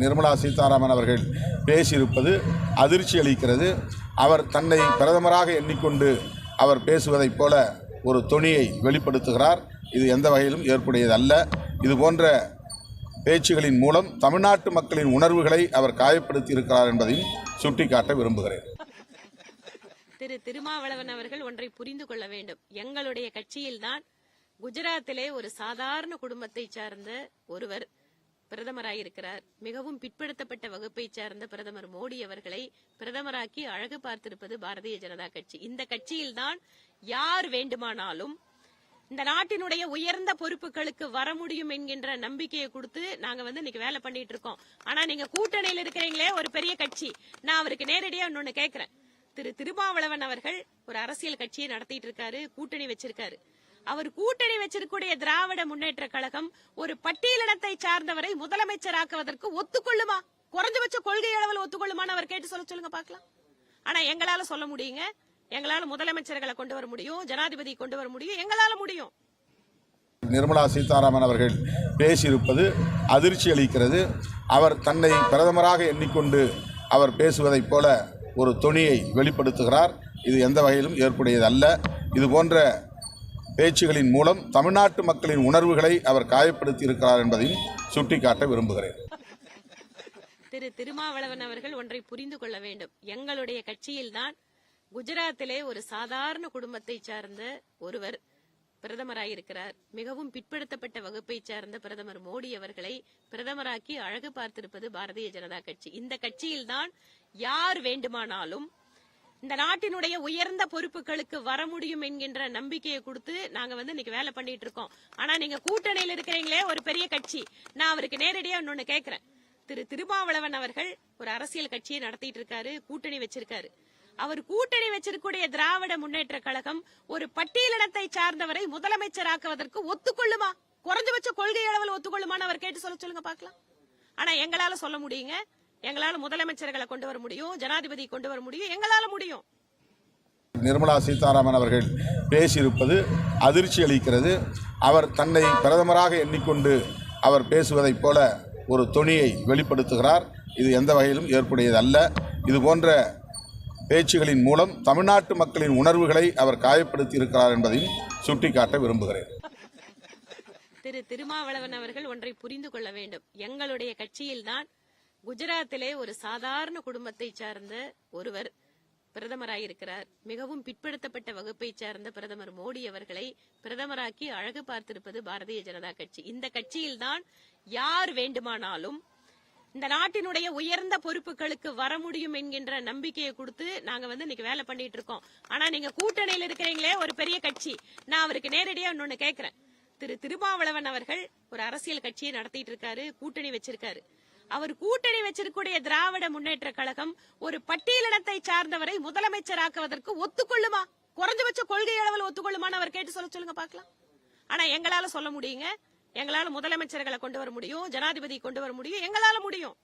நிர்மலா சீதாராமன் அவர்கள் பேசியிருப்பது அதிர்ச்சி அளிக்கிறது. அவர் தன்னை பிரதமராக எண்ணிக்கொண்டு அவர் பேசுவதைப் போல ஒரு தொனியை வெளிப்படுத்துகிறார். இது எந்த வகையிலும் ஏற்புடையதல்ல. இதுபோன்ற பேச்சுகளின் மூலம் தமிழ்நாட்டு மக்களின் உணர்வுகளை அவர் காயப்படுத்தி இருக்கிறார் என்பதையும் சுட்டிக்காட்ட விரும்புகிறேன். திரு திருமாவளவன் அவர்கள் ஒன்றை புரிந்து கொள்ள வேண்டும். எங்களுடைய கட்சியில்தான் குஜராத்திலே ஒரு சாதாரண குடும்பத்தை சார்ந்த ஒருவர் பிரதமராயிருக்கிறார். மிகவும் பிற்படுத்தப்பட்ட வகுப்பை சார்ந்த பிரதமர் மோடி அவர்களை பிரதமராக்கி அழகு பார்த்திருப்பது பாரதிய ஜனதா கட்சி. இந்த கட்சியில்தான் யார் வேண்டுமானாலும் இந்த நாட்டினுடைய உயர்ந்த பொறுப்புகளுக்கு வர முடியும் என்கின்ற நம்பிக்கையை கொடுத்து நாங்க இன்னைக்கு வேலை பண்ணிட்டு இருக்கோம். ஆனா நீங்க கூட்டணியில் இருக்கிறீங்களே ஒரு பெரிய கட்சி, நான் அவருக்கு நேரடியா இன்னொன்னு கேட்கிறேன். திரு திருமாவளவன் அவர்கள் ஒரு அரசியல் கட்சியை நடத்திட்டு இருக்காரு, கூட்டணி வச்சிருக்காரு. அவர் கூட்டணி வச்சிருக்கூடிய திராவிட முன்னேற்ற கழகம் ஒரு பட்டியலினத்தை சார்ந்தவரை முதலமைச்சராக்குவதற்கு ஒத்துக்கொள்ளுமா? குறைஞ்சபட்ச கொள்கை அளவில் ஒத்துக்கொள்ளுமான்னு அவர் கேட்டு சொல்லுங்க பார்க்கலாம். ஆனா எங்களால சொல்ல முடியுங்க. எங்களால முதலமைச்சர்களை கொண்டு வர முடியும், ஜனாதிபதி கொண்டு வர முடியும், எங்களால முடியும். நிர்மலா சீதாராமன் அவர்கள் பேசியிருப்பது அதிர்ச்சி அளிக்கிறது. அவர் தன்னை பிரதமராக எண்ணிக்கொண்டு அவர் பேசுவதைப் போல ஒரு தொனியை வெளிப்படுத்துகிறார். இது எந்த வகையிலும் ஏற்புடையதல்ல. இதுபோன்ற பேச்சுகளின் மூலம் தமிழ்நாட்டு மக்களின் உணர்வுகளை அவர் காயப்படுத்தி இருக்கிறார் என்பதையும் சுட்டிக்காட்ட விரும்புகிறேன். திரு திருமாவளவன் அவர்கள் ஒன்றை புரிந்து கொள்ள வேண்டும். எங்களுடைய கட்சியில்தான் குஜராத்திலே ஒரு சாதாரண குடும்பத்தை சார்ந்த ஒருவர் பிரதமராயிருக்கிறார். மிகவும் பிற்படுத்தப்பட்ட வகுப்பை சார்ந்த பிரதமர் மோடி அவர்களை பிரதமராக்கி அழகு பார்த்திருப்பது பாரதிய ஜனதா கட்சி. இந்த கட்சியில்தான் யார் வேண்டுமானாலும் இந்த நாட்டினுடைய உயர்ந்த பொறுப்புகளுக்கு வர முடியும் என்கின்ற நம்பிக்கையை கொடுத்து நாங்க இன்னைக்கு வேலை பண்ணிட்டு இருக்கோம். ஆனா நீங்க கூட்டணியில் இருக்கிறீங்களே ஒரு பெரிய கட்சி, நான் அவருக்கு நேரடியா இன்னொன்னு கேட்கிறேன். திரு திருமாவளவன் அவர்கள் ஒரு அரசியல் கட்சியை நடத்திட்டு இருக்காரு, கூட்டணி வச்சிருக்காரு. அவர் கூட்டணி வச்சிருக்கூடிய திராவிட முன்னேற்ற கழகம் ஒரு பட்டியலினத்தை சார்ந்தவரை முதலமைச்சராக்குவதற்கு ஒத்துக்கொள்ளுமா? குறைஞ்சபட்ச கொள்கை அளவில் ஒத்துக்கொள்ளுமான்னு அவர் கேட்டு சொல்லுங்க பார்க்கலாம். ஆனா எங்களால சொல்ல முடியுங்க. எங்களால முதலமைச்சர்களை கொண்டு வர முடியும், ஜனாதிபதி கொண்டு வர முடியும், எங்களால முடியும். நிர்மலா சீதாராமன் அவர்கள் பேசியிருப்பது அதிர்ச்சி அளிக்கிறது. அவர் தன்னை பிரதமராக எண்ணிக்கொண்டு அவர் பேசுவதைப் போல ஒரு தொனியை வெளிப்படுத்துகிறார். இது எந்த வகையிலும் ஏற்புடையதல்ல. இதுபோன்ற பேச்சுகளின் மூலம் தமிழ்நாட்டு மக்களின் உணர்வுகளை அவர் காயப்படுத்தி இருக்கிறார் என்பதையும் சுட்டிக்காட்ட விரும்புகிறேன். திரு திருமாவளவன் அவர்கள் ஒன்றை புரிந்து கொள்ள வேண்டும். எங்களுடைய கட்சியில்தான் குஜராத்திலே ஒரு சாதாரண குடும்பத்தை சார்ந்த ஒருவர் பிரதமராயிருக்கிறார். மிகவும் பிற்படுத்தப்பட்ட வகுப்பை சார்ந்த பிரதமர் மோடி அவர்களை பிரதமராக்கி அழகு பார்த்திருப்பது பாரதிய ஜனதா கட்சி. இந்த கட்சியில்தான் யார் வேண்டுமானாலும் இந்த நாட்டினுடைய உயர்ந்த பொறுப்புகளுக்கு வர முடியும் என்கின்ற நம்பிக்கையை கொடுத்து நாங்க இன்னைக்கு வேலை பண்ணிட்டு இருக்கோம். ஆனா நீங்க கூட்டணியில் இருக்கிறீங்களே ஒரு பெரிய கட்சி, நான் அவருக்கு நேரடியா இன்னொன்னு கேட்கிறேன். திரு திருமாவளவன் அவர்கள் ஒரு அரசியல் கட்சியை நடத்திட்டு இருக்காரு, கூட்டணி வச்சிருக்காரு. அவர் கூட்டணி வச்சிருக்கூடிய திராவிட முன்னேற்ற கழகம் ஒரு பட்டியலினத்தை சார்ந்தவரை முதலமைச்சராக்குவதற்கு ஒத்துக்கொள்ளுமா? குறைஞ்சபட்ச கொள்கை அளவில் ஒத்துக்கொள்ளுமான்னு அவர் கேட்டு சொல்லுங்க பார்க்கலாம். ஆனா எங்களால சொல்ல முடியுங்க. எங்களால முதலமைச்சர்களை கொண்டு வர முடியும், ஜனாதிபதி கொண்டு வர முடியும், எங்களால முடியும்.